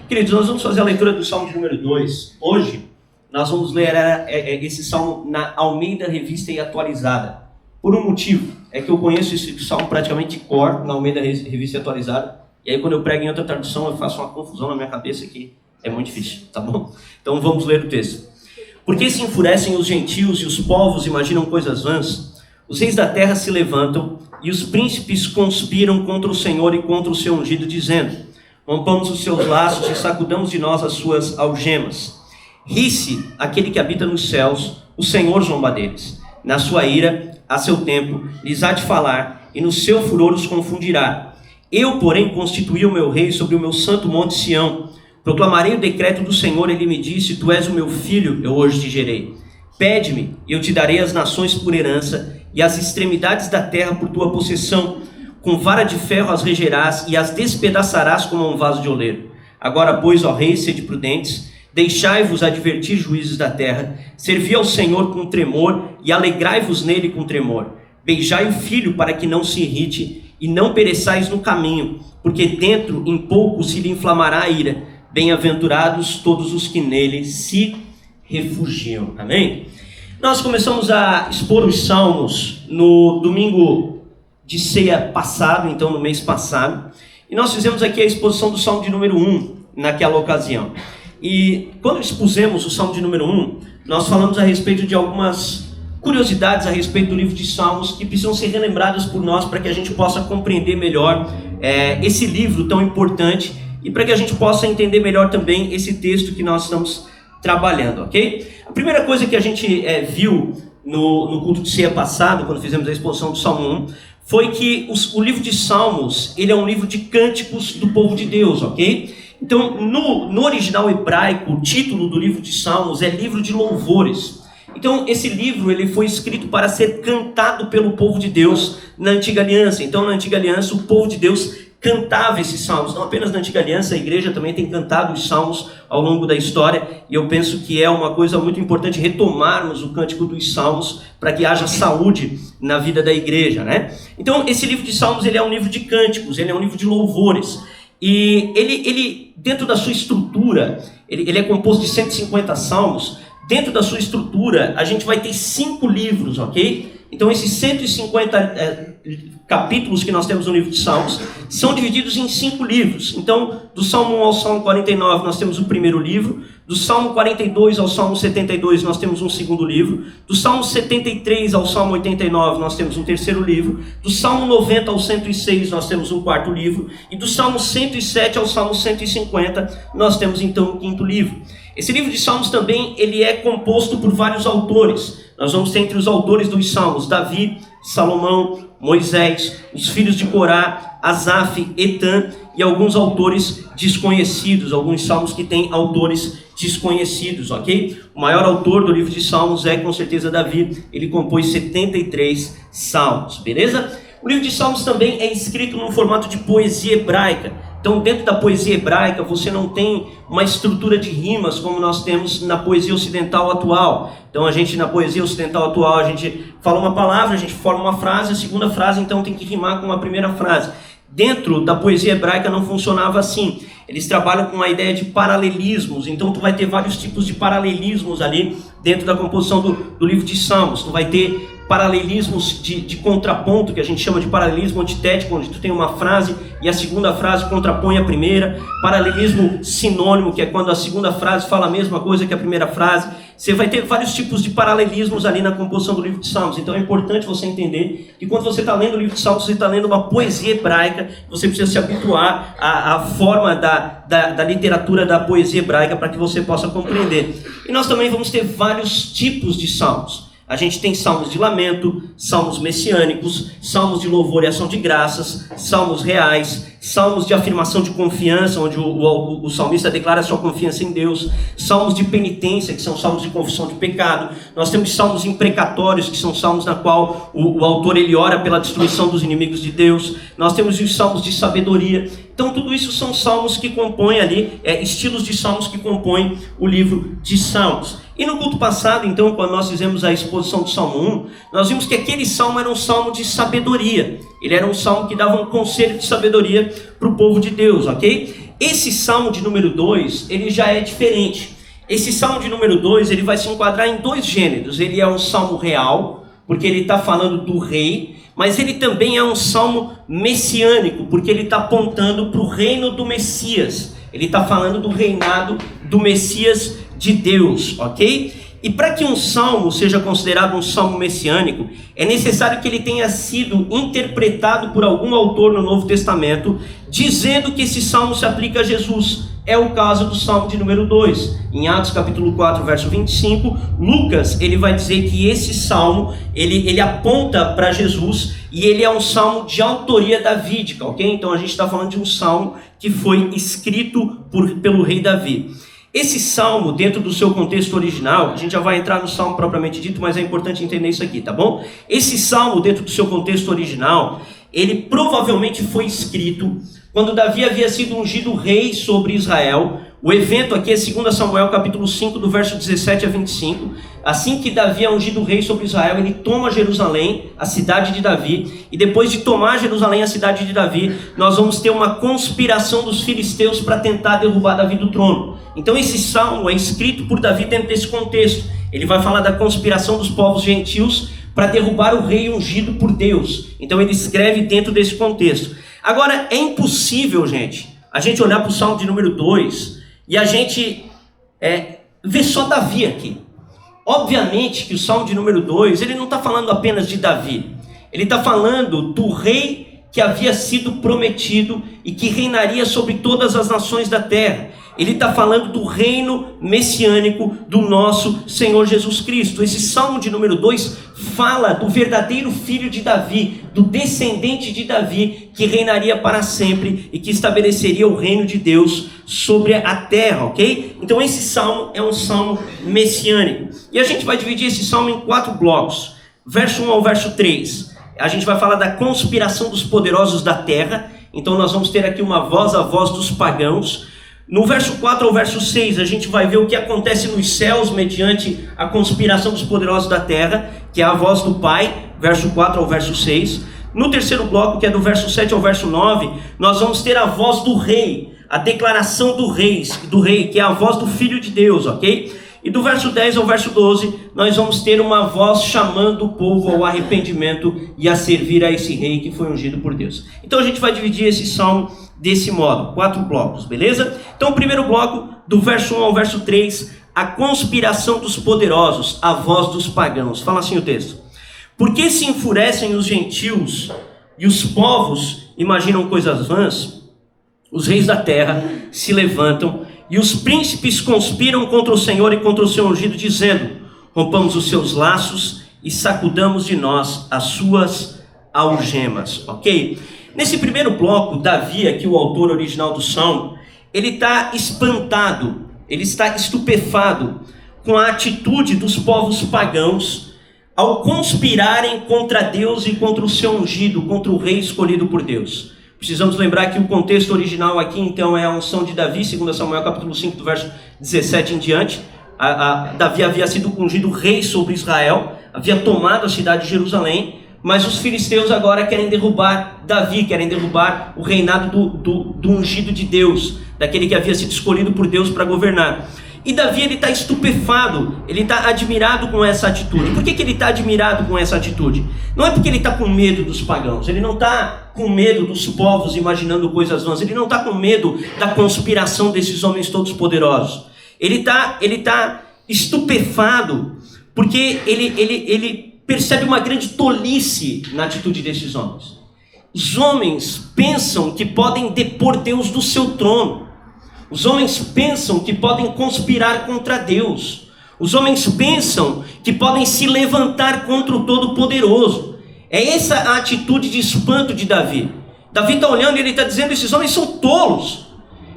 Queridos, nós vamos fazer a leitura do Salmo de número 2. Hoje, nós vamos ler esse Salmo na Almeida Revista e Atualizada. Por um motivo, é que eu conheço esse Salmo praticamente de cor, na Almeida Revista e Atualizada. E aí, quando eu prego em outra tradução, eu faço uma confusão na minha cabeça que é muito difícil, tá bom? Então vamos ler o texto. Por que se enfurecem os gentios e os povos imaginam coisas vãs? Os reis da terra se levantam e os príncipes conspiram contra o Senhor e contra o seu ungido, dizendo: rompamos os seus laços e sacudamos de nós as suas algemas. Ri-se aquele que habita nos céus, o Senhor zomba deles. Na sua ira, a seu tempo, lhes há de falar, e no seu furor os confundirá. Eu, porém, constituí o meu rei sobre o meu santo monte Sião. Proclamarei o decreto do Senhor, ele me disse: tu és o meu filho, eu hoje te gerei. Pede-me, e eu te darei as nações por herança, e as extremidades da terra por tua possessão. Com vara de ferro as regerás, e as despedaçarás como um vaso de oleiro. Agora, pois, ó reis, sede prudentes, deixai-vos advertir juízes da terra, servi ao Senhor com tremor, e alegrai-vos nele com tremor. Beijai o filho para que não se irrite, e não pereçais no caminho, porque dentro em pouco se lhe inflamará a ira. Bem-aventurados todos os que nele se refugiam. Amém? Nós começamos a expor os salmos no domingo de ceia passado, então no mês passado, e nós fizemos aqui a exposição do Salmo de número 1 naquela ocasião. E quando expusemos o Salmo de número 1, nós falamos a respeito de algumas curiosidades a respeito do livro de Salmos que precisam ser relembradas por nós para que a gente possa compreender melhor esse livro tão importante e para que a gente possa entender melhor também esse texto que nós estamos trabalhando, ok? A primeira coisa que a gente viu no culto de ceia passado, quando fizemos a exposição do Salmo 1, foi que o livro de Salmos, ele é um livro de cânticos do povo de Deus, ok? Então, no original hebraico, o título do livro de Salmos é livro de louvores. Então, esse livro ele foi escrito para ser cantado pelo povo de Deus na Antiga Aliança. Então, na Antiga Aliança, o povo de Deus cantava esses salmos. Não apenas na Antiga Aliança, a igreja também tem cantado os salmos ao longo da história, e eu penso que é uma coisa muito importante retomarmos o cântico dos salmos para que haja saúde na vida da igreja, né? Então, esse livro de Salmos ele é um livro de cânticos, ele é um livro de louvores, e ele dentro da sua estrutura, ele é composto de 150 salmos. Dentro da sua estrutura, a gente vai ter 5 livros, ok? Então, esses 150 capítulos que nós temos no livro de Salmos são divididos em 5 livros. Então, do Salmo 1 ao Salmo 49, nós temos o primeiro livro. Do Salmo 42 ao Salmo 72, nós temos um segundo livro. Do Salmo 73 ao Salmo 89, nós temos um terceiro livro. Do Salmo 90 ao 106, nós temos um quarto livro. E do Salmo 107 ao Salmo 150, nós temos então um quinto livro. Esse livro de Salmos também ele é composto por vários autores. Nós vamos ter entre os autores dos Salmos Davi, Salomão, Moisés, os filhos de Corá, Asaf, Etã e alguns autores desconhecidos, alguns salmos que têm autores desconhecidos, ok? O maior autor do livro de Salmos é com certeza Davi, ele compôs 73 salmos, beleza? O livro de Salmos também é escrito num formato de poesia hebraica. Então, dentro da poesia hebraica, você não tem uma estrutura de rimas como nós temos na poesia ocidental atual. Então, na poesia ocidental atual, a gente fala uma palavra, a gente forma uma frase, a segunda frase, então, tem que rimar com a primeira frase. Dentro da poesia hebraica não funcionava assim. Eles trabalham com a ideia de paralelismos. Então, tu vai ter vários tipos de paralelismos ali dentro da composição do livro de Salmos. Tu vai ter paralelismos de contraponto, que a gente chama de paralelismo antitético, onde tu tem uma frase e a segunda frase contrapõe a primeira. Paralelismo sinônimo, que é quando a segunda frase fala a mesma coisa que a primeira frase. Você vai ter vários tipos de paralelismos ali na composição do livro de Salmos. Então é importante você entender que quando você está lendo o livro de Salmos, você está lendo uma poesia hebraica. Você precisa se habituar à forma da literatura da poesia hebraica para que você possa compreender. E nós também vamos ter vários tipos de salmos. A gente tem salmos de lamento, salmos messiânicos, salmos de louvor e ação de graças, salmos reais, salmos de afirmação de confiança, onde o salmista declara sua confiança em Deus, salmos de penitência, que são salmos de confissão de pecado. Nós temos salmos imprecatórios, que são salmos na qual o autor ele ora pela destruição dos inimigos de Deus. Nós temos os salmos de sabedoria. Então tudo isso são salmos que compõem ali, estilos de salmos que compõem o livro de Salmos. E no culto passado, então, quando nós fizemos a exposição do Salmo 1, nós vimos que aquele salmo era um salmo de sabedoria. Ele era um salmo que dava um conselho de sabedoria para o povo de Deus, ok? Esse salmo de número 2, ele já é diferente. Esse salmo de número 2, ele vai se enquadrar em dois gêneros. Ele é um salmo real, porque ele está falando do rei, mas ele também é um salmo messiânico, porque ele está apontando para o reino do Messias. Ele está falando do reinado do Messias de Deus, ok? E para que um salmo seja considerado um salmo messiânico, é necessário que ele tenha sido interpretado por algum autor no Novo Testamento, dizendo que esse salmo se aplica a Jesus. É o caso do salmo de número 2. Em Atos capítulo 4, verso 25, Lucas ele vai dizer que esse salmo ele aponta para Jesus e ele é um salmo de autoria davídica, ok? Então a gente está falando de um salmo que foi escrito pelo rei Davi. Esse salmo, dentro do seu contexto original, a gente já vai entrar no salmo propriamente dito, mas é importante entender isso aqui, tá bom? Esse salmo, dentro do seu contexto original, ele provavelmente foi escrito quando Davi havia sido ungido rei sobre Israel. O evento aqui é 2 Samuel capítulo 5, do verso 17 a 25. Assim que Davi é ungido rei sobre Israel, ele toma Jerusalém, a cidade de Davi, e depois de tomar Jerusalém, a cidade de Davi, nós vamos ter uma conspiração dos filisteus para tentar derrubar Davi do trono. Então esse salmo é escrito por Davi dentro desse contexto. Ele vai falar da conspiração dos povos gentios para derrubar o rei ungido por Deus. Então ele escreve dentro desse contexto. Agora, é impossível, gente, a gente olhar para o salmo de número 2 e a gente ver só Davi aqui. Obviamente que o salmo de número 2, ele não está falando apenas de Davi. Ele está falando do rei que havia sido prometido e que reinaria sobre todas as nações da terra. Ele está falando do reino messiânico do nosso Senhor Jesus Cristo. Esse salmo de número 2 fala do verdadeiro filho de Davi, do descendente de Davi, que reinaria para sempre e que estabeleceria o reino de Deus sobre a terra, ok? Então esse salmo é um salmo messiânico. E a gente vai dividir esse salmo em 4 blocos. Verso 1 ao verso 3. A gente vai falar da conspiração dos poderosos da terra. Então nós vamos ter aqui uma voz, a voz dos pagãos. No verso 4 ao verso 6, a gente vai ver o que acontece nos céus mediante a conspiração dos poderosos da terra, que é a voz do Pai, verso 4 ao verso 6. No terceiro bloco, que é do verso 7 ao verso 9, nós vamos ter a voz do rei, a declaração do rei, que é a voz do Filho de Deus, ok? E do verso 10 ao verso 12, nós vamos ter uma voz chamando o povo ao arrependimento e a servir a esse rei que foi ungido por Deus. Então a gente vai dividir esse salmo desse modo, 4 blocos, beleza? Então o primeiro bloco, do verso 1 ao verso 3, a conspiração dos poderosos, a voz dos pagãos. Fala assim o texto: por que se enfurecem os gentios e os povos imaginam coisas vãs? Os reis da terra se levantam e os príncipes conspiram contra o Senhor e contra o seu ungido, dizendo: rompamos os seus laços e sacudamos de nós as suas algemas, ok? Nesse primeiro bloco, Davi, aqui o autor original do salmo, ele está espantado, ele está estupefado com a atitude dos povos pagãos ao conspirarem contra Deus e contra o seu ungido, contra o rei escolhido por Deus. Precisamos lembrar que o contexto original aqui, então, é a unção de Davi, 2 Samuel capítulo 5, do verso 17 em diante. Davi havia sido ungido rei sobre Israel, havia tomado a cidade de Jerusalém, mas os filisteus agora querem derrubar Davi, querem derrubar o reinado do ungido de Deus, daquele que havia sido escolhido por Deus para governar. E Davi, ele está estupefado, ele está admirado com essa atitude. Por que ele está admirado com essa atitude? Não é porque ele está com medo dos pagãos, ele não está com medo dos povos imaginando coisas vãs, ele não está com medo da conspiração desses homens todos poderosos. Ele tá estupefado porque ele percebe uma grande tolice na atitude desses homens. Os homens pensam que podem depor Deus do seu trono. Os homens pensam que podem conspirar contra Deus. Os homens pensam que podem se levantar contra o Todo-Poderoso. É essa a atitude de espanto de Davi. Davi está olhando e ele está dizendo: esses homens são tolos.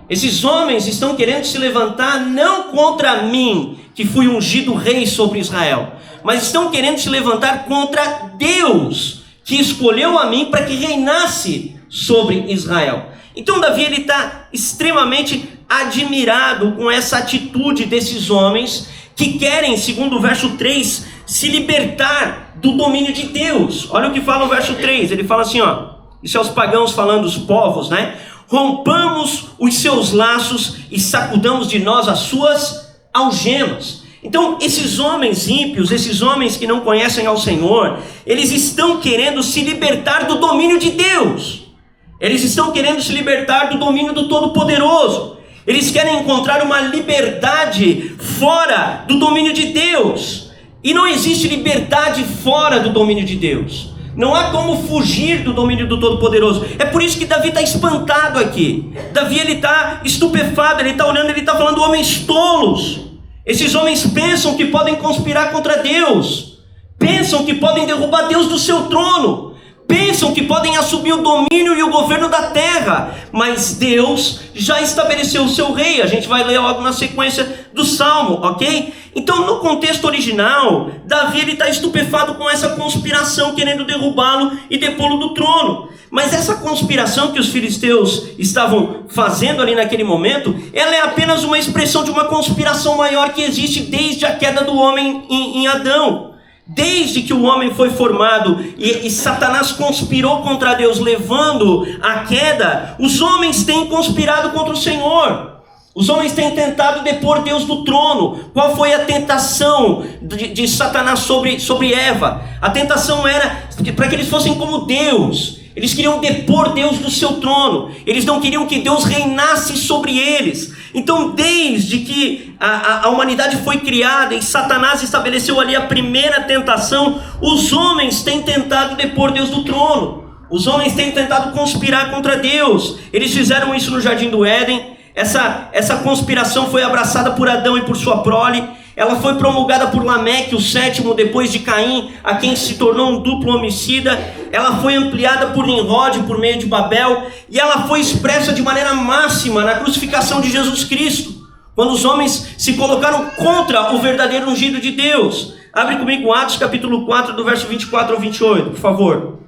Esses homens estão querendo se levantar não contra mim, que fui ungido rei sobre Israel, mas estão querendo se levantar contra Deus, que escolheu a mim para que reinasse sobre Israel. Então Davi está extremamente admirado com essa atitude desses homens que querem, segundo o verso 3, se libertar do domínio de Deus. Olha o que fala o verso 3, ele fala assim, ó, isso é os pagãos falando, os povos, né? rompamos os seus laços e sacudamos de nós as suas algemas. Então, esses homens ímpios, esses homens que não conhecem ao Senhor, eles estão querendo se libertar do domínio de Deus. Eles estão querendo se libertar do domínio do Todo-Poderoso. Eles querem encontrar uma liberdade fora do domínio de Deus. E não existe liberdade fora do domínio de Deus. Não há como fugir do domínio do Todo-Poderoso. É por isso que Davi está espantado aqui. Davi, ele está estupefado, ele está olhando, ele está falando homens tolos. Esses homens pensam que podem conspirar contra Deus. Pensam que podem derrubar Deus do seu trono. Pensam que podem assumir o domínio e o governo da terra. Mas Deus já estabeleceu o seu rei. A gente vai ler logo na sequência do Salmo, ok? Então, no contexto original, Davi está estupefado com essa conspiração, querendo derrubá-lo e depô-lo do trono. Mas essa conspiração que os filisteus estavam fazendo ali naquele momento, ela é apenas uma expressão de uma conspiração maior que existe desde a queda do homem em Adão. Desde que o homem foi formado e Satanás conspirou contra Deus, levando à queda, os homens têm conspirado contra o Senhor. Os homens têm tentado depor Deus do trono. Qual foi a tentação de Satanás sobre Eva? A tentação era para que eles fossem como Deus. Eles queriam depor Deus do seu trono. Eles não queriam que Deus reinasse sobre eles. Então, desde que a humanidade foi criada e Satanás estabeleceu ali a primeira tentação, os homens têm tentado depor Deus do trono. Os homens têm tentado conspirar contra Deus. Eles fizeram isso no Jardim do Éden. Essa conspiração foi abraçada por Adão e por sua prole. Ela foi promulgada por Lameque, o sétimo, depois de Caim, a quem se tornou um duplo homicida. Ela foi ampliada por Nimrod, por meio de Babel. E ela foi expressa de maneira máxima na crucificação de Jesus Cristo, quando os homens se colocaram contra o verdadeiro ungido de Deus. Abre comigo Atos capítulo 4, do verso 24 ao 28, por favor.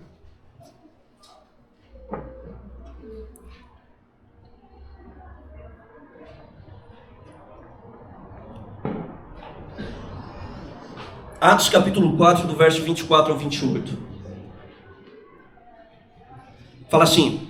Atos capítulo 4, do verso 24 ao 28. Fala assim: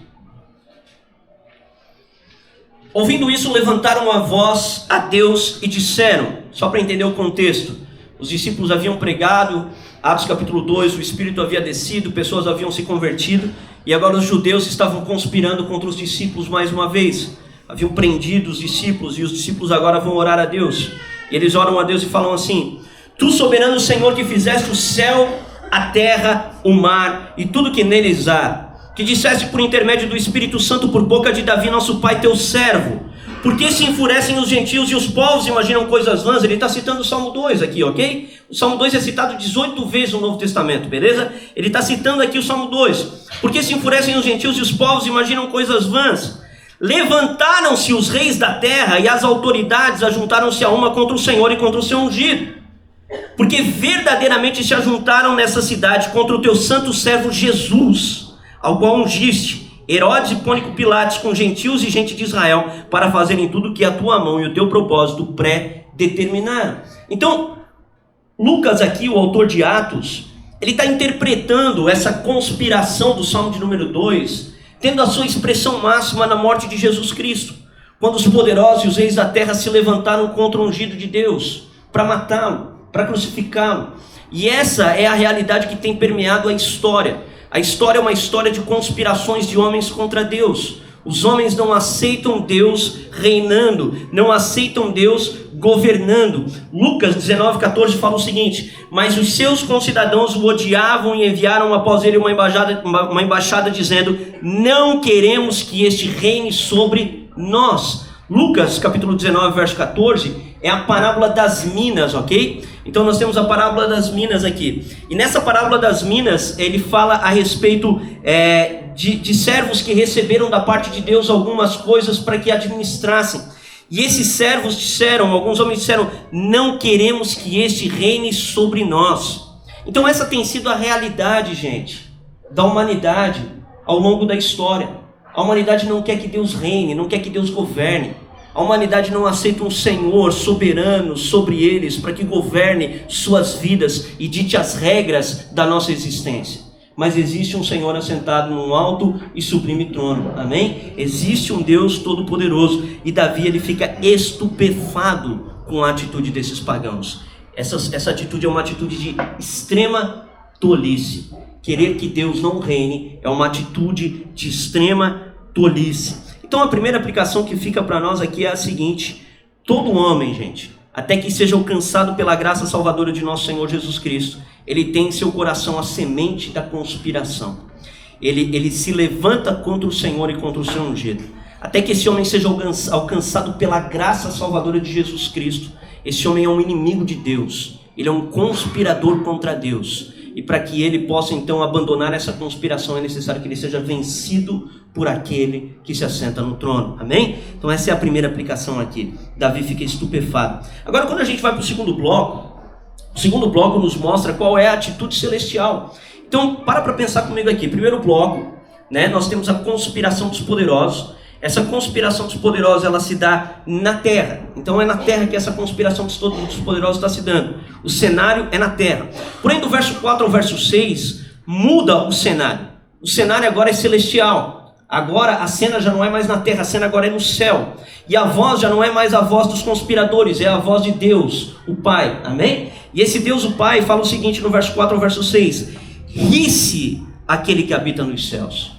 ouvindo isso, levantaram a voz a Deus e disseram, só para entender o contexto, os discípulos haviam pregado, Atos capítulo 2, o Espírito havia descido, pessoas haviam se convertido, e agora os judeus estavam conspirando contra os discípulos mais uma vez. Haviam prendido os discípulos, e os discípulos agora vão orar a Deus. E eles oram a Deus e falam assim: Tu, soberano Senhor, que fizeste o céu, a terra, o mar e tudo que neles há, que disseste por intermédio do Espírito Santo por boca de Davi, nosso pai, teu servo, por que se enfurecem os gentios e os povos imaginam coisas vãs? Ele está citando o Salmo 2 aqui, ok? O Salmo 2 é citado 18 vezes no Novo Testamento, beleza? Ele está citando aqui o Salmo 2. Por que se enfurecem os gentios e os povos imaginam coisas vãs? Levantaram-se os reis da terra e as autoridades ajuntaram-se a uma contra o Senhor e contra o seu ungido. Porque verdadeiramente se ajuntaram nessa cidade contra o teu santo servo Jesus, ao qual ungiste Herodes e Pôncio Pilatos com gentios e gente de Israel, para fazerem tudo que a tua mão e o teu propósito pré-determinaram. Então, Lucas aqui, o autor de Atos, ele está interpretando essa conspiração do Salmo de número 2, tendo a sua expressão máxima na morte de Jesus Cristo, quando os poderosos e os reis da terra se levantaram contra o ungido de Deus, para matá-lo, para crucificá-lo. E essa é a realidade que tem permeado a história. A história é uma história de conspirações de homens contra Deus. Os homens não aceitam Deus reinando, não aceitam Deus governando. Lucas 19:14 fala o seguinte: mas os seus concidadãos o odiavam e enviaram após ele uma embaixada dizendo: não queremos que este reine sobre nós. Lucas capítulo 19, verso 14, é a parábola das minas, ok? Então nós temos a parábola das minas aqui. E nessa parábola das minas, ele fala a respeito de servos que receberam da parte de Deus algumas coisas para que administrassem. E esses servos disseram, alguns homens disseram: não queremos que este reine sobre nós. Então essa tem sido a realidade, gente, da humanidade ao longo da história. A humanidade não quer que Deus reine, não quer que Deus governe. A humanidade não aceita um Senhor soberano sobre eles para que governe suas vidas e dite as regras da nossa existência. mas existe um Senhor assentado num alto e sublime trono, amém? Existe um Deus todo-poderoso, e Davi ele fica estupefado com a atitude desses pagãos. Essa atitude é uma atitude de extrema tolice. Querer que Deus não reine é uma atitude de extrema tolice. Então a primeira aplicação que fica para nós aqui é a seguinte: todo homem, gente, até que seja alcançado pela graça salvadora de nosso Senhor Jesus Cristo, ele tem em seu coração a semente da conspiração. Ele se levanta contra o Senhor e contra o seu ungido. Até que esse homem seja alcançado pela graça salvadora de Jesus Cristo, esse homem é um inimigo de Deus. Ele é um conspirador contra Deus. E para que ele possa então abandonar essa conspiração, é necessário que ele seja vencido por aquele que se assenta no trono. Amém? Então essa é a primeira aplicação aqui. Davi fica estupefado. Agora, quando a gente vai para o segundo bloco, o segundo bloco nos mostra qual é a atitude celestial. Então, para pensar comigo aqui. Primeiro bloco, né, nós temos a conspiração dos poderosos. Essa conspiração dos poderosos, ela se dá na terra. Então é na terra que essa conspiração dos poderosos está se dando. O cenário é na terra. Porém, do verso 4 ao verso 6, muda o cenário. O cenário agora é celestial. Agora a cena já não é mais na terra, a cena agora é no céu. E a voz já não é mais a voz dos conspiradores, é a voz de Deus, o Pai. Amém? E esse Deus, o Pai, fala o seguinte no verso 4 ao verso 6. Ri-se aquele que habita nos céus.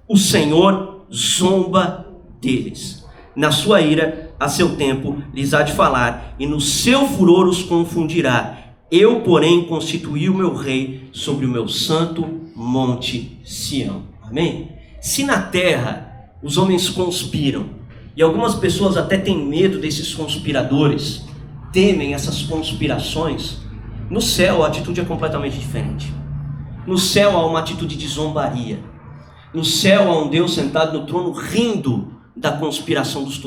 O Senhor zomba deles. Na sua ira, a seu tempo, lhes há de falar, e no seu furor os confundirá. Eu, porém, constituí o meu rei sobre o meu santo monte Sião. Amém? Se na terra os homens conspiram, e algumas pessoas até têm medo desses conspiradores, temem essas conspirações, no céu a atitude é completamente diferente. No céu há uma atitude de zombaria. No céu há um Deus sentado no trono rindo da conspiração dos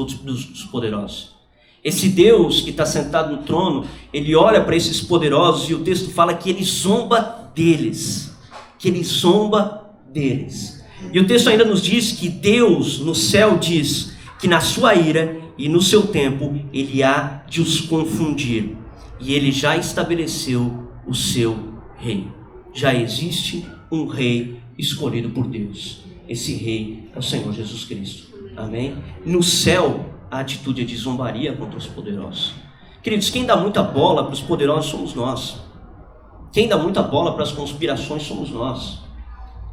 poderosos. Esse Deus que está sentado no trono, ele olha para esses poderosos e o texto fala que ele zomba deles. Que ele zomba deles. E o texto ainda nos diz que Deus no céu diz que na sua ira e no seu tempo ele há de os confundir. E ele já estabeleceu o seu rei. Já existe um rei escolhido por Deus. Esse rei é o Senhor Jesus Cristo. Amém? No céu, a atitude é de zombaria contra os poderosos. Queridos, quem dá muita bola para os poderosos somos nós. Quem dá muita bola para as conspirações somos nós.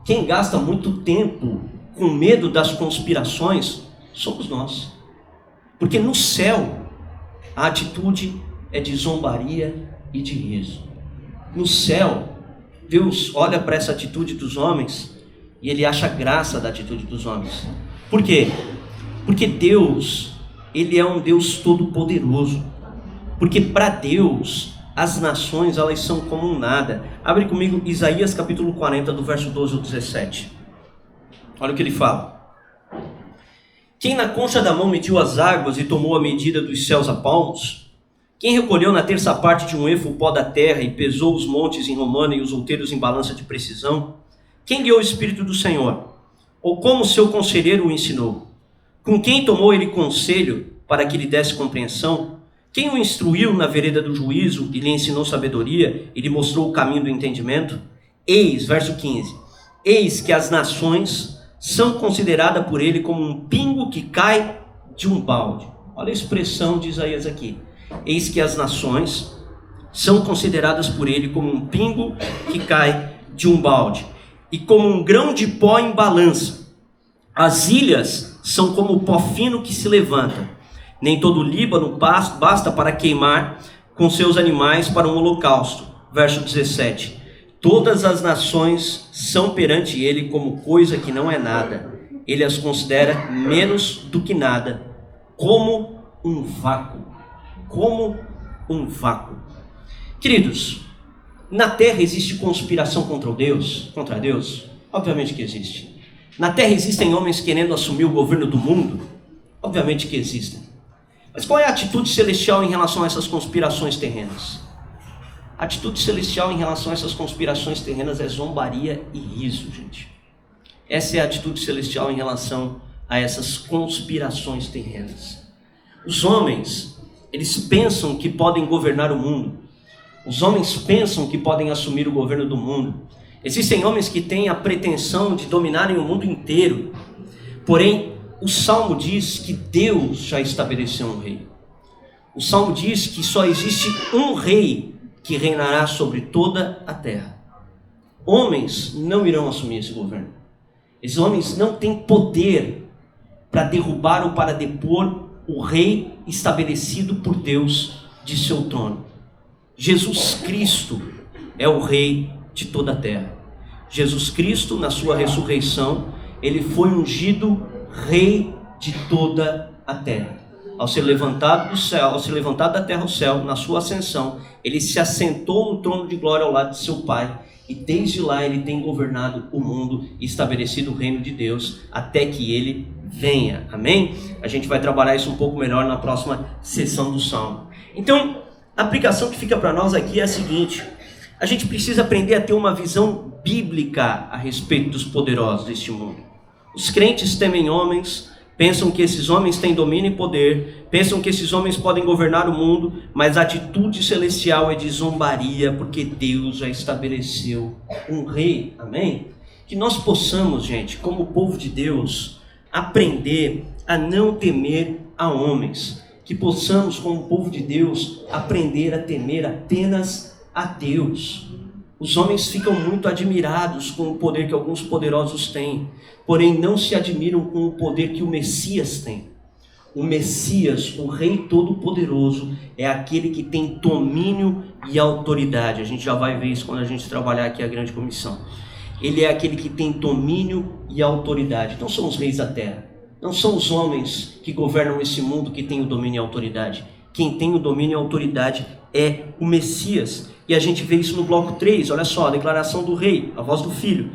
Quem gasta muito tempo com medo das conspirações somos nós. Porque no céu, a atitude é de zombaria e de riso. No céu, Deus olha para essa atitude dos homens e ele acha graça da atitude dos homens. Por quê? Porque Deus, ele é um Deus todo-poderoso. Porque para Deus, as nações, elas são como um nada. Abre comigo Isaías capítulo 40, do verso 12 ao 17. Olha o que ele fala. Quem na concha da mão mediu as águas e tomou a medida dos céus a palmos? Quem recolheu na terça parte de um êfo o pó da terra e pesou os montes em romana e os outeiros em balança de precisão? Quem guiou o Espírito do Senhor? Ou como seu conselheiro o ensinou? Com quem tomou ele conselho para que lhe desse compreensão? Quem o instruiu na vereda do juízo e lhe ensinou sabedoria e lhe mostrou o caminho do entendimento? Eis, verso 15, eis que as nações são consideradas por ele como um pingo que cai de um balde. Olha a expressão de Isaías aqui. Eis que as nações são consideradas por ele como um pingo que cai de um balde, e como um grão de pó em balança. As ilhas são como o pó fino que se levanta. Nem todo o Líbano basta para queimar com seus animais para um holocausto. Verso 17. Todas as nações são perante ele como coisa que não é nada. Ele as considera menos do que nada, como um vácuo. Como um vácuo. Queridos, na terra existe conspiração contra Deus? Obviamente que existe. Na terra existem homens querendo assumir o governo do mundo? Obviamente que existem. Mas qual é a atitude celestial em relação a essas conspirações terrenas? A atitude celestial em relação a essas conspirações terrenas é zombaria e riso, gente. Essa é a atitude celestial em relação a essas conspirações terrenas. Os homens, eles pensam que podem governar o mundo. Os homens pensam que podem assumir o governo do mundo. Existem homens que têm a pretensão de dominarem o mundo inteiro. Porém, o Salmo diz que Deus já estabeleceu um rei. O Salmo diz que só existe um rei que reinará sobre toda a terra. Homens não irão assumir esse governo. Esses homens não têm poder para derrubar ou para depor o rei estabelecido por Deus de seu trono. Jesus Cristo é o rei de toda a terra. Jesus Cristo, na sua ressurreição, ele foi ungido rei de toda a terra. Ao ser levantado do céu, ao ser levantado da terra ao céu, na sua ascensão, ele se assentou no trono de glória ao lado de seu Pai, e desde lá ele tem governado o mundo e estabelecido o reino de Deus até que ele venha. Amém? A gente vai trabalhar isso um pouco melhor na próxima sessão do Salmo. Então, a aplicação que fica para nós aqui é a seguinte: a gente precisa aprender a ter uma visão bíblica a respeito dos poderosos deste mundo. Os crentes temem homens, pensam que esses homens têm domínio e poder, pensam que esses homens podem governar o mundo, mas a atitude celestial é de zombaria, porque Deus já estabeleceu um rei. Amém? Que nós possamos, gente, como povo de Deus, aprender a não temer a homens. Que possamos, como povo de Deus, aprender a temer apenas a Deus. Os homens ficam muito admirados com o poder que alguns poderosos têm, porém não se admiram com o poder que o Messias tem. O Messias, o Rei Todo-Poderoso, é aquele que tem domínio e autoridade. A gente já vai ver isso quando a gente trabalhar aqui a grande comissão. Ele é aquele que tem domínio e autoridade. Não são os reis da terra, não são os homens que governam esse mundo que têm o domínio e a autoridade. Quem tem o domínio e a autoridade é o Messias. E a gente vê isso no bloco 3, olha só, a declaração do rei, a voz do filho,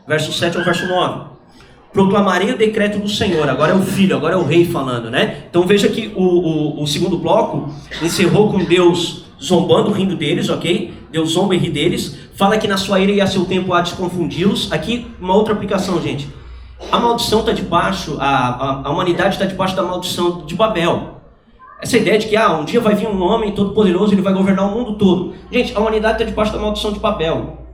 verso 7 ao verso 9. Proclamarei o decreto do Senhor, agora é o filho, agora é o rei falando, né? Então veja que o segundo bloco encerrou com Deus zombando, rindo deles, ok? Deus zomba e ri deles, fala que na sua ira e a seu tempo há de confundi-los. Aqui uma outra aplicação, gente. A maldição está debaixo, a humanidade está debaixo da maldição de Babel. Essa ideia de que um dia vai vir um homem todo poderoso, ele vai governar o mundo todo. Gente, a humanidade está debaixo da maldição de Babel.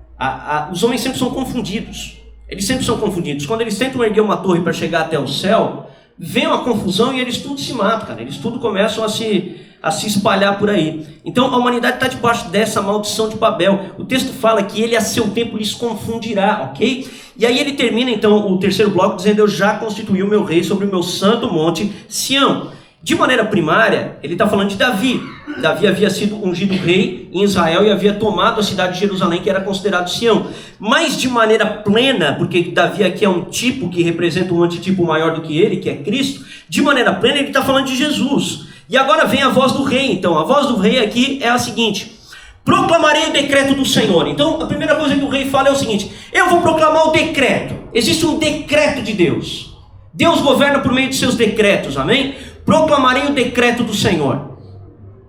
Os homens sempre são confundidos. Eles sempre são confundidos. Quando eles tentam erguer uma torre para chegar até o céu, vem uma confusão e eles tudo se matam, cara. Eles tudo começam a se espalhar por aí. Então a humanidade está debaixo dessa maldição de Babel. O texto fala que ele a seu tempo lhes confundirá, ok? E aí ele termina então o terceiro bloco dizendo: eu já constituí o meu rei sobre o meu santo monte Sião. De maneira primária, ele está falando de Davi. Davi havia sido ungido rei em Israel e havia tomado a cidade de Jerusalém, que era considerado Sião. Mas de maneira plena, porque Davi aqui é um tipo que representa um antitipo maior do que ele, que é Cristo. De maneira plena, ele está falando de Jesus. E agora vem a voz do rei. Então, a voz do rei aqui é a seguinte: proclamarei o decreto do Senhor. Então, a primeira coisa que o rei fala é o seguinte: eu vou proclamar o decreto. Existe um decreto de Deus. Deus governa por meio de seus decretos, amém? Proclamarei o decreto do Senhor.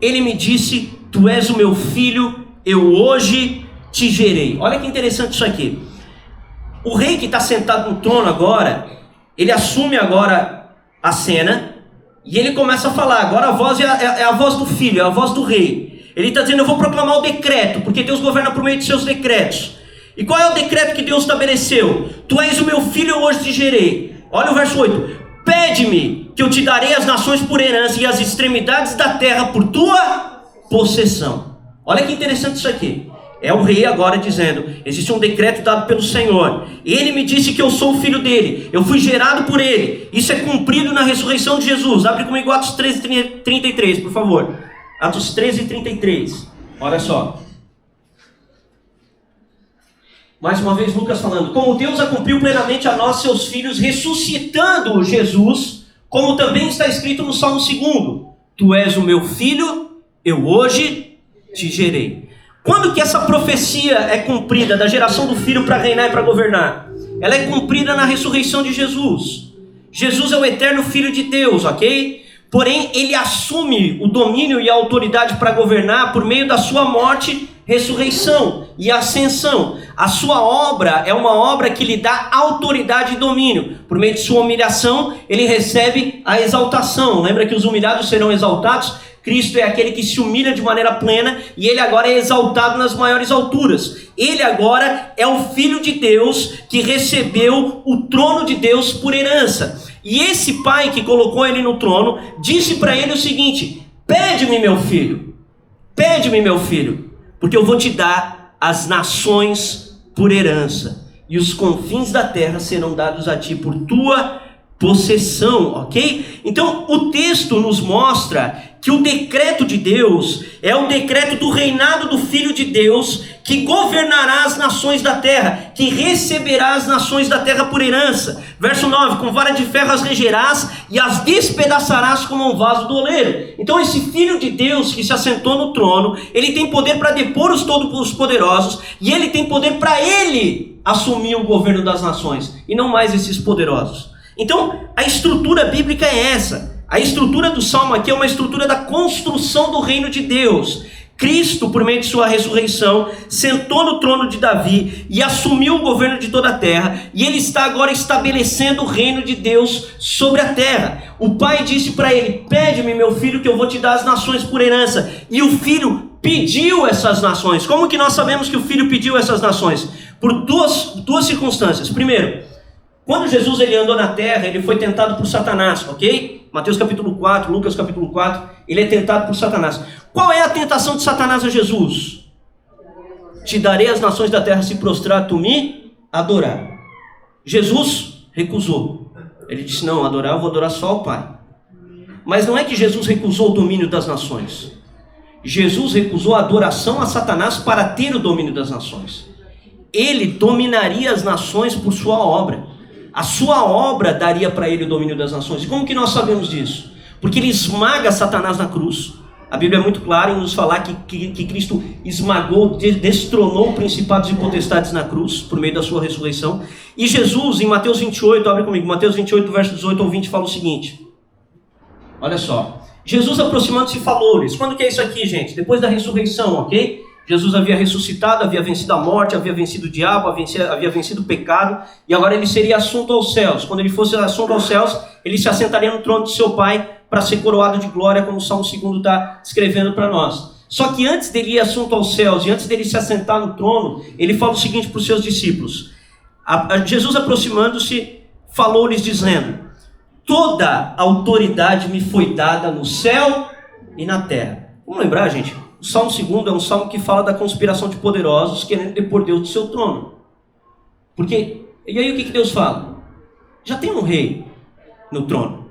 Ele me disse: tu és o meu filho, eu hoje te gerei. Olha que interessante isso aqui. O rei que está sentado no trono agora, ele assume agora a cena e ele começa a falar. Agora a voz é a voz do filho, é a voz do rei. Ele está dizendo: eu vou proclamar o decreto, porque Deus governa por meio de seus decretos. E qual é o decreto que Deus estabeleceu? Tu és o meu filho, eu hoje te gerei. Olha o verso 8. Pede-me, que eu te darei as nações por herança e as extremidades da terra por tua possessão. Olha que interessante isso aqui. É o rei agora dizendo: existe um decreto dado pelo Senhor. Ele me disse que eu sou o filho dele. Eu fui gerado por ele. Isso é cumprido na ressurreição de Jesus. Abre comigo Atos 13:33, por favor. Atos 13:33. Olha só. Mais uma vez Lucas falando: como Deus a cumpriu plenamente a nós, seus filhos, ressuscitando Jesus, como também está escrito no Salmo 2: tu és o meu filho, eu hoje te gerei. Quando que essa profecia é cumprida, da geração do filho para reinar e para governar? Ela é cumprida na ressurreição de Jesus. Jesus é o eterno Filho de Deus, ok? Porém, ele assume o domínio e a autoridade para governar por meio da sua morte, ressurreição e ascensão. A sua obra é uma obra que lhe dá autoridade e domínio. Por meio de sua humilhação, ele recebe a exaltação. Lembra que os humilhados serão exaltados? Cristo é aquele que se humilha de maneira plena e ele agora é exaltado nas maiores alturas. Ele agora é o Filho de Deus que recebeu o trono de Deus por herança. E esse pai que colocou ele no trono disse para ele o seguinte: pede-me, meu filho, porque eu vou te dar as nações por herança, e os confins da terra serão dados a ti por tua possessão, ok? Então o texto nos mostra que o decreto de Deus é o decreto do reinado do Filho de Deus, que governará as nações da terra, que receberá as nações da terra por herança. Verso 9, com vara de ferro as regerás e as despedaçarás como um vaso do oleiro. Então esse Filho de Deus que se assentou no trono, ele tem poder para depor os todo-poderosos, e ele tem poder para ele assumir o governo das nações, e não mais esses poderosos. Então a estrutura bíblica é essa. A estrutura do Salmo aqui é uma estrutura da construção do reino de Deus. Cristo, por meio de sua ressurreição, sentou no trono de Davi e assumiu o governo de toda a terra, e ele está agora estabelecendo o reino de Deus sobre a terra. O pai disse para ele: pede-me, meu filho, que eu vou te dar as nações por herança. E o filho pediu essas nações. Como que nós sabemos que o filho pediu essas nações? Por duas circunstâncias. Primeiro, quando Jesus ele andou na terra, ele foi tentado por Satanás, ok? Mateus capítulo 4, Lucas capítulo 4, ele é tentado por Satanás. Qual é a tentação de Satanás a Jesus? Te darei as nações da terra se prostrar, tu me adorar. Jesus recusou. Ele disse: não, adorar eu vou adorar só ao Pai. Mas não é que Jesus recusou o domínio das nações. Jesus recusou a adoração a Satanás para ter o domínio das nações. Ele dominaria as nações por sua obra. A sua obra daria para ele o domínio das nações. E como que nós sabemos disso? Porque ele esmaga Satanás na cruz. A Bíblia é muito clara em nos falar que Cristo esmagou, destronou principados e potestades na cruz, por meio da sua ressurreição. E Jesus, em Mateus 28, abre comigo, Mateus 28, verso 18 ao 20, fala o seguinte. Olha só. Jesus aproximando-se falou-lhes. Quando que é isso aqui, gente? Depois da ressurreição, ok? Jesus havia ressuscitado, havia vencido a morte, havia vencido o diabo, havia vencido o pecado, e agora ele seria assunto aos céus. Quando ele fosse assunto aos céus, ele se assentaria no trono de seu Pai para ser coroado de glória, como o Salmo 2 está escrevendo para nós. Só que antes dele ir assunto aos céus, e antes dele se assentar no trono, ele fala o seguinte para os seus discípulos. Jesus aproximando-se, falou-lhes dizendo: toda autoridade me foi dada no céu e na terra. Vamos lembrar, gente? O Salmo 2 é um salmo que fala da conspiração de poderosos querendo depor Deus do seu trono. Porque, e aí o que Deus fala? Já tem um rei no trono.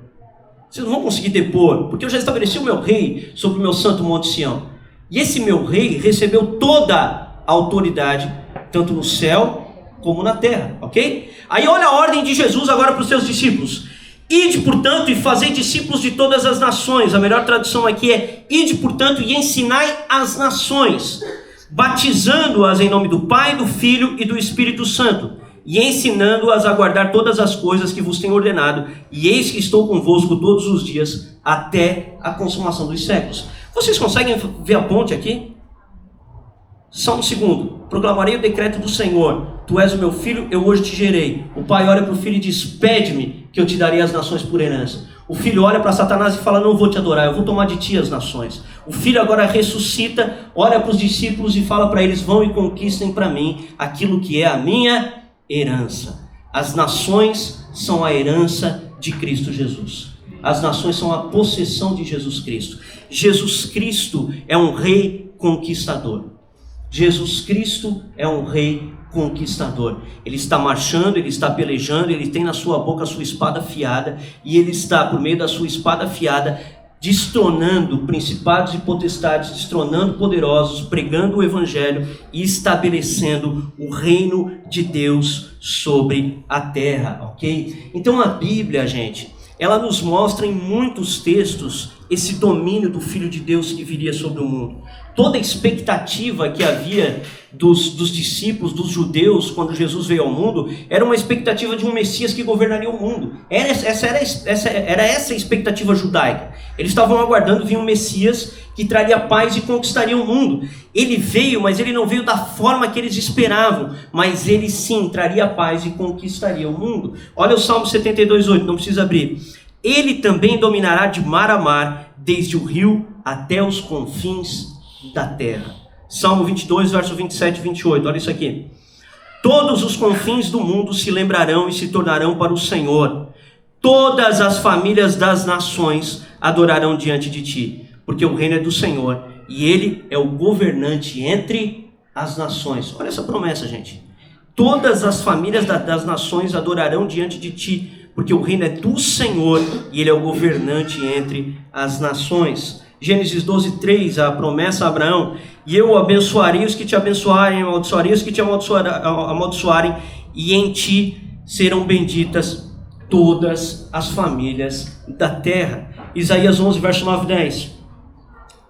Vocês não vão conseguir depor, porque eu já estabeleci o meu rei sobre o meu santo monte Sião. E esse meu rei recebeu toda a autoridade, tanto no céu como na terra, ok? Aí olha a ordem de Jesus agora para os seus discípulos. Ide, portanto, e fazei discípulos de todas as nações. A melhor tradução aqui é: ide, portanto, e ensinai as nações, batizando-as em nome do Pai, do Filho e do Espírito Santo, e ensinando-as a guardar todas as coisas que vos tenho ordenado, e eis que estou convosco todos os dias, até a consumação dos séculos. Vocês conseguem ver a ponte aqui? Salmo 2. Proclamarei o decreto do Senhor. Tu és o meu filho, eu hoje te gerei. O pai olha para o filho e diz: pede-me, que eu te darei as nações por herança. O filho olha para Satanás e fala: não vou te adorar, eu vou tomar de ti as nações. O filho agora ressuscita, olha para os discípulos e fala para eles: vão e conquistem para mim aquilo que é a minha herança. As nações são a herança de Cristo Jesus. As nações são a possessão de Jesus Cristo. Jesus Cristo é um rei conquistador. Jesus Cristo é um rei conquistador. Ele está marchando, ele está pelejando, ele tem na sua boca a sua espada afiada, e ele está, por meio da sua espada afiada, destronando principados e potestades, destronando poderosos, pregando o evangelho e estabelecendo o reino de Deus sobre a terra, ok? Então a Bíblia, gente, ela nos mostra em muitos textos esse domínio do Filho de Deus que viria sobre o mundo. Toda a expectativa que havia dos discípulos, dos judeus, quando Jesus veio ao mundo, era uma expectativa de um Messias que governaria o mundo. Era essa a expectativa judaica. Eles estavam aguardando vir um Messias que traria paz e conquistaria o mundo. Ele veio, mas ele não veio da forma que eles esperavam, mas ele sim traria paz e conquistaria o mundo. Olha o Salmo 72:8, não precisa abrir. Ele também dominará de mar a mar, desde o rio até os confins da terra. Salmo 22, verso 27 e 28, olha isso aqui. Todos os confins do mundo se lembrarão e se tornarão para o Senhor. Todas as famílias das nações adorarão diante de ti, porque o reino é do Senhor e ele é o governante entre as nações. Olha essa promessa, gente. Todas as famílias das nações adorarão diante de ti, porque o reino é do Senhor e ele é o governante entre as nações. Gênesis 12, 3, a promessa a Abraão: e eu abençoarei os que te abençoarem, amaldiçoarei os que te amaldiçoarem, e em ti serão benditas todas as famílias da terra. Isaías 11, verso 9 e 10.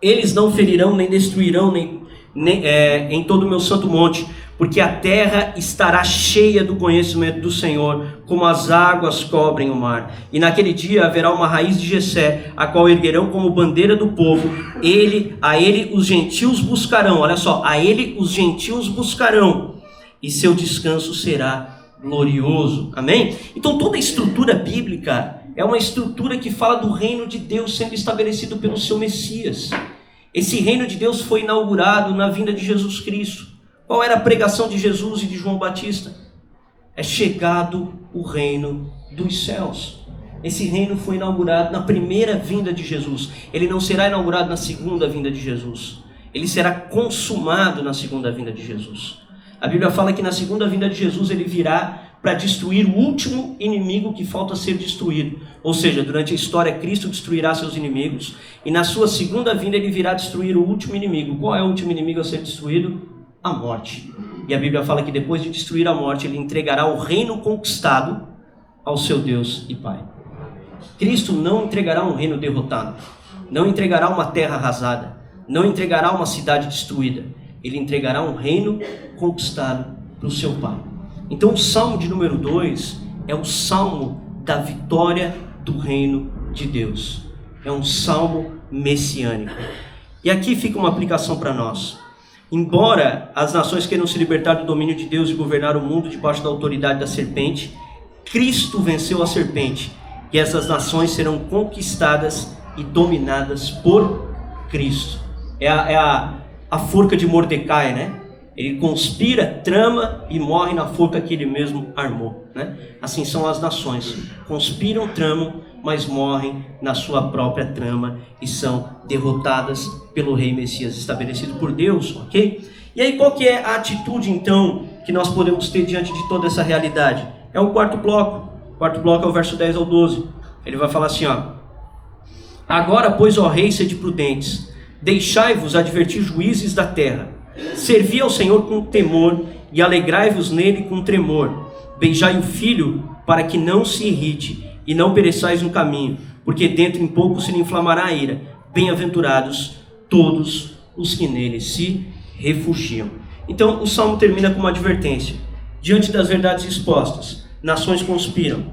Eles não ferirão, nem destruirão, em todo o meu santo monte, porque a terra estará cheia do conhecimento do Senhor, como as águas cobrem o mar. E naquele dia haverá uma raiz de Jessé, a qual erguerão como bandeira do povo. A ele os gentios buscarão. Olha só, a ele os gentios buscarão, e seu descanso será glorioso. Amém? Então toda a estrutura bíblica é uma estrutura que fala do reino de Deus sendo estabelecido pelo seu Messias. Esse reino de Deus foi inaugurado na vinda de Jesus Cristo. Qual era a pregação de Jesus e de João Batista? É chegado o reino dos céus. Esse reino foi inaugurado na primeira vinda de Jesus. Ele não será inaugurado na segunda vinda de Jesus. Ele será consumado na segunda vinda de Jesus. A Bíblia fala que na segunda vinda de Jesus ele virá para destruir o último inimigo que falta ser destruído. Ou seja, durante a história Cristo destruirá seus inimigos, e na sua segunda vinda ele virá destruir o último inimigo. Qual é o último inimigo a ser destruído? A morte. E a Bíblia fala que depois de destruir a morte, ele entregará o reino conquistado ao seu Deus e Pai. Cristo não entregará um reino derrotado, não entregará uma terra arrasada, não entregará uma cidade destruída. Ele entregará um reino conquistado para o seu Pai. Então o Salmo de número 2 é o Salmo da vitória do reino de Deus. É um Salmo messiânico. E aqui fica uma aplicação para nós. Embora as nações queiram se libertar do domínio de Deus e governar o mundo debaixo da autoridade da serpente, Cristo venceu a serpente, e essas nações serão conquistadas e dominadas por Cristo. É a forca de Mordecai, né? Ele conspira, trama e morre na forca que ele mesmo armou, né? Assim são as nações. Conspiram, tramam, mas morrem na sua própria trama e são derrotadas pelo rei Messias estabelecido por Deus, ok? E aí qual que é a atitude então que nós podemos ter diante de toda essa realidade? É o quarto bloco. O quarto bloco é o verso 10 ao 12. Ele vai falar assim, ó: agora, pois, ó rei, sede prudentes, deixai-vos advertir juízes da terra. Servi ao Senhor com temor e alegrai-vos nele com tremor. Beijai o filho para que não se irrite e não pereçais no caminho, porque dentro em pouco se lhe inflamará a ira. Bem-aventurados todos os que nele se refugiam. Então o Salmo termina com uma advertência. Diante das verdades expostas, nações conspiram,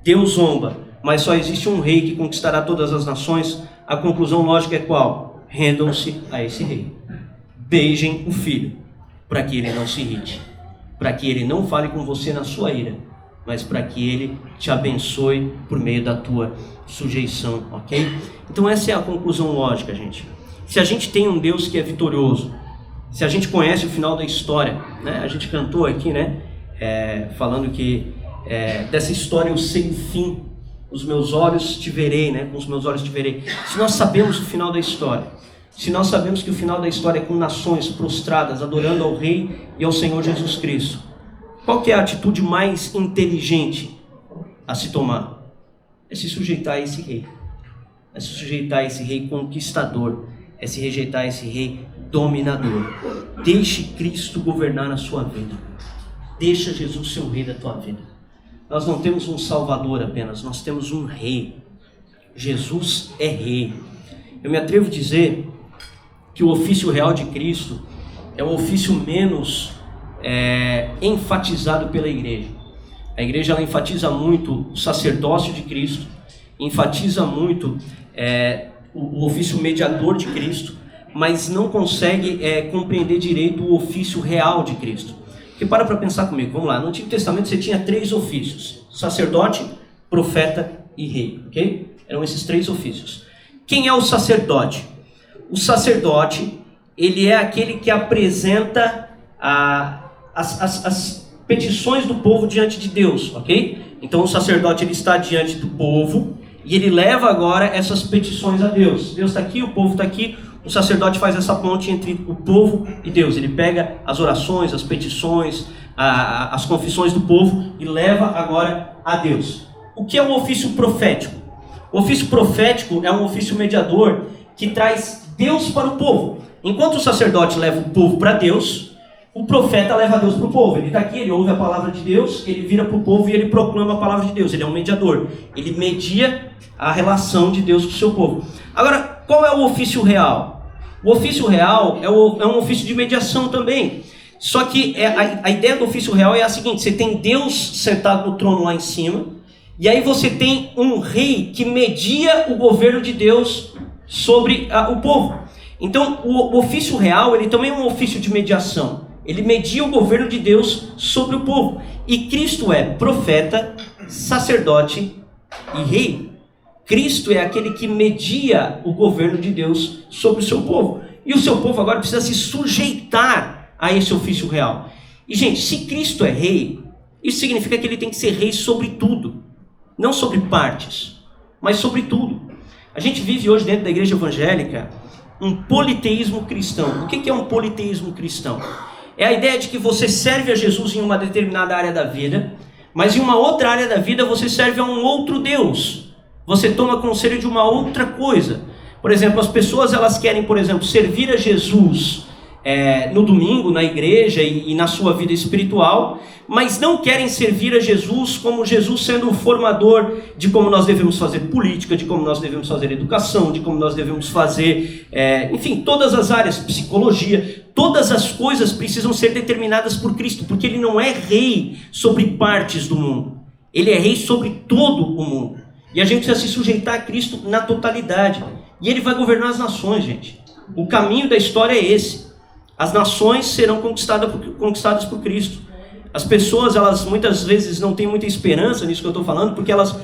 Deus zomba, mas só existe um rei que conquistará todas as nações. A conclusão lógica é qual? Rendam-se a esse rei. Beijem o filho, para que ele não se irrite, para que ele não fale com você na sua ira, mas para que ele te abençoe por meio da tua sujeição, ok? Então essa é a conclusão lógica, gente. Se a gente tem um Deus que é vitorioso, se a gente conhece o final da história, né? A gente cantou aqui, né? Falando que dessa história eu sei o fim, os meus olhos te verei, né? Com os meus olhos te verei. Se nós sabemos o final da história, se nós sabemos que o final da história é com nações prostradas, adorando ao Rei e ao Senhor Jesus Cristo, qual que é a atitude mais inteligente a se tomar? É se sujeitar a esse rei. É se sujeitar a esse rei conquistador. É se rejeitar a esse rei dominador. Deixe Cristo governar a sua vida. Deixa Jesus ser o rei da tua vida. Nós não temos um salvador apenas, nós temos um rei. Jesus é rei. Eu me atrevo a dizer que o ofício real de Cristo é o ofício menos enfatizado pela igreja. A igreja ela enfatiza muito o sacerdócio de Cristo, enfatiza muito o ofício mediador de Cristo, mas não consegue compreender direito o ofício real de Cristo. Porque para pensar comigo, vamos lá, no Antigo Testamento você tinha 3 ofícios: sacerdote, profeta e rei, ok? Eram esses 3 ofícios. Quem é o sacerdote? o sacerdote, ele é aquele que apresenta as petições do povo diante de Deus, ok? Então o sacerdote ele está diante do povo e ele leva agora essas petições a Deus. Deus está aqui, o povo está aqui, o sacerdote faz essa ponte entre o povo e Deus. Ele pega as orações, as petições, as confissões do povo e leva agora a Deus. O que é o ofício profético? O ofício profético é um ofício mediador que traz Deus para o povo. Enquanto o sacerdote leva o povo para Deus, o profeta leva Deus para o povo. Ele está aqui, ele ouve a palavra de Deus, ele vira para o povo e ele proclama a palavra de Deus. Ele é um mediador. Ele media a relação de Deus com o seu povo. Agora, qual é o ofício real? O ofício real é um ofício de mediação também. Só que a ideia do ofício real é a seguinte: você tem Deus sentado no trono lá em cima, e aí você tem um rei que media o governo de Deus sobre o povo. Então, o ofício real, ele também é um ofício de mediação. Ele media o governo de Deus sobre o povo. E Cristo é profeta, sacerdote e rei. Cristo é aquele que media o governo de Deus sobre o seu povo. E o seu povo agora precisa se sujeitar a esse ofício real. E, gente, se Cristo é rei, isso significa que ele tem que ser rei sobre tudo. Não sobre partes, mas sobre tudo. A gente vive hoje dentro da igreja evangélica um politeísmo cristão. O que é um politeísmo cristão? É a ideia de que você serve a Jesus em uma determinada área da vida, mas em uma outra área da vida você serve a um outro Deus. Você toma conselho de uma outra coisa. Por exemplo, as pessoas elas querem, por exemplo, servir a Jesus no domingo, na igreja e na sua vida espiritual, mas não querem servir a Jesus como Jesus sendo o formador de como nós devemos fazer política, de como nós devemos fazer educação, de como nós devemos fazer, enfim, todas as áreas, psicologia, todas as coisas precisam ser determinadas por Cristo, porque Ele não é rei sobre partes do mundo, Ele é rei sobre todo o mundo, e a gente precisa se sujeitar a Cristo na totalidade, e Ele vai governar as nações, gente. O caminho da história é esse. As nações serão conquistadas por Cristo. As pessoas, elas muitas vezes não têm muita esperança nisso que eu estou falando, porque elas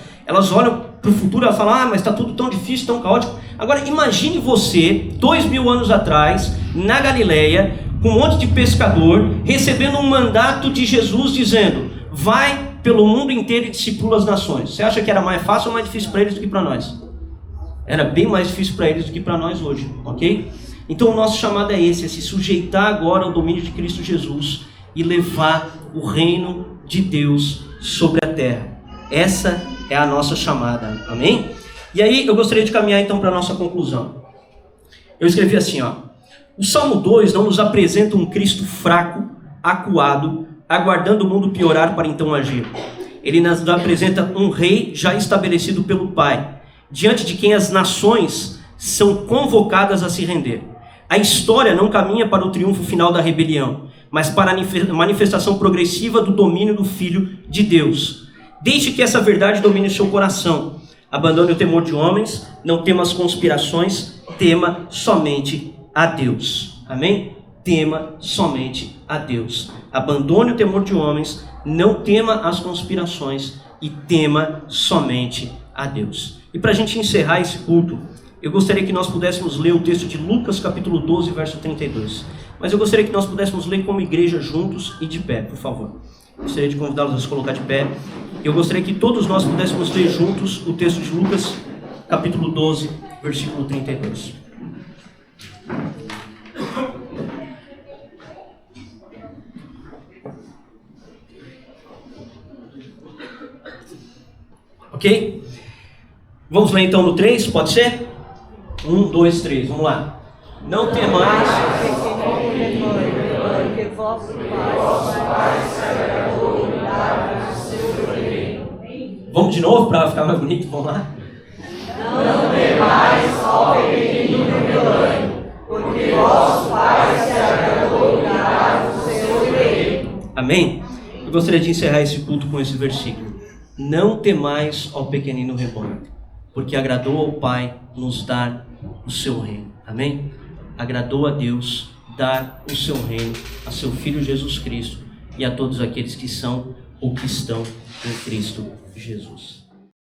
olham para o futuro e falam, mas está tudo tão difícil, tão caótico. Agora, imagine você, 2000 anos atrás, na Galileia, com um monte de pescador, recebendo um mandato de Jesus dizendo, vai pelo mundo inteiro e discipula as nações. Você acha que era mais fácil ou mais difícil para eles do que para nós? Era bem mais difícil para eles do que para nós hoje, ok? Então o nosso chamado é esse, é se sujeitar agora ao domínio de Cristo Jesus e levar o reino de Deus sobre a terra. Essa é a nossa chamada, amém? E aí eu gostaria de caminhar então para a nossa conclusão. Eu escrevi assim, o Salmo 2 não nos apresenta um Cristo fraco, acuado, aguardando o mundo piorar para então agir. Ele nos apresenta um rei já estabelecido pelo Pai, diante de quem as nações são convocadas a se render. A história não caminha para o triunfo final da rebelião, mas para a manifestação progressiva do domínio do Filho de Deus. Deixe que essa verdade domine o seu coração. Abandone o temor de homens, não tema as conspirações, tema somente a Deus. Amém? Tema somente a Deus. Abandone o temor de homens, não tema as conspirações e tema somente a Deus. E para a gente encerrar esse culto, eu gostaria que nós pudéssemos ler o texto de Lucas capítulo 12, verso 32. Mas eu gostaria que nós pudéssemos ler como igreja juntos e de pé, por favor. Eu gostaria de convidá-los a se colocar de pé. Eu gostaria que todos nós pudéssemos ler juntos o texto de Lucas capítulo 12, versículo 32. Ok? Vamos ler então no 3, pode ser? 1, 2, 3, vamos lá. Não temais, porque vosso Pai se agradou em dar o seu reino. Vamos de novo para ficar mais bonito, vamos lá? Não temais, ó pequenino rebanho, porque vosso Pai se agradou em dar o seu reino. Amém? Eu gostaria de encerrar esse culto com esse versículo. Não temais, ó pequenino rebanho, porque agradou ao Pai nos dar o seu reino. Amém? Agradou a Deus dar o seu reino a seu Filho Jesus Cristo e a todos aqueles que são ou que estão em Cristo Jesus.